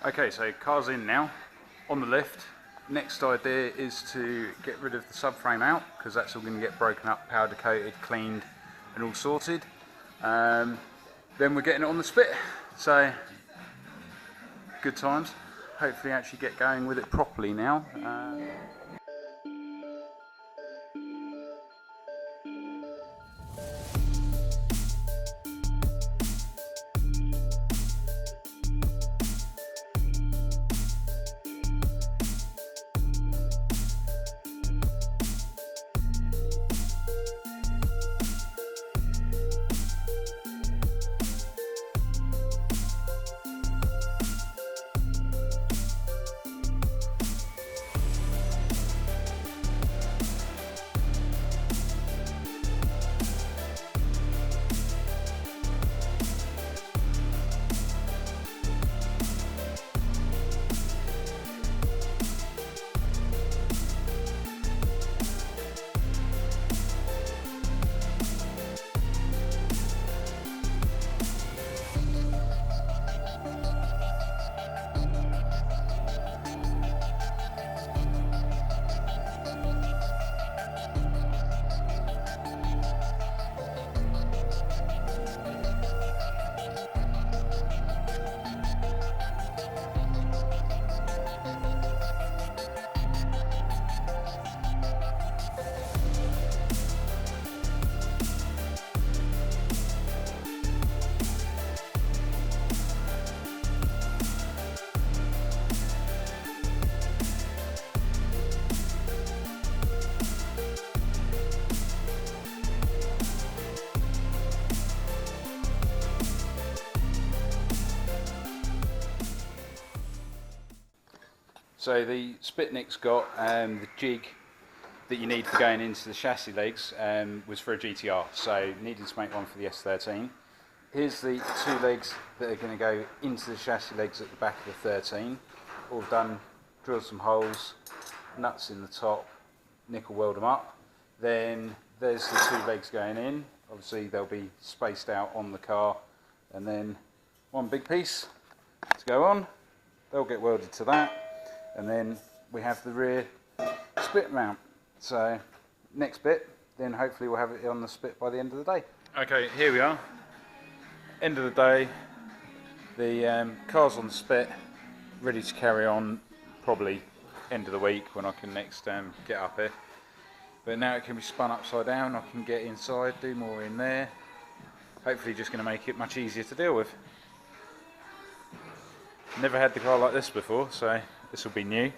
Okay, so car's in now, on the lift. Next idea is to get rid of the subframe out, because that's all going to get broken up, powder coated, cleaned and all sorted. Then we're getting it on the spit, so good times. Hopefully actually get going with it properly now. So the Spitnik's got the jig that you need for going into the chassis legs was for a GTR, so needed to make one for the S13. Here's the two legs that are going to go into the chassis legs at the back of the 13. All done, drilled some holes, nuts in the top, nickel weld them up. Then there's the two legs going in. Obviously they'll be spaced out on the car, and then one big piece to go on. They'll get welded to that. And then we have the rear spit mount. So next bit, then hopefully we'll have it on the spit by the end of the day. Okay, here we are. End of the day. The car's on the spit, ready to carry on. Probably end of the week when I can next get up here. But now it can be spun upside down. I can get inside, do more in there. Hopefully, just going to make it much easier to deal with. Never had the car like this before, so this will be new.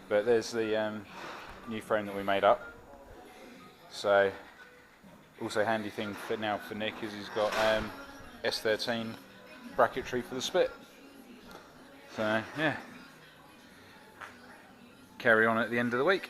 But there's the new frame that we made up. So also handy thing for now for Nick is he's got S13 bracketry for the spit. So yeah, carry on at the end of the week.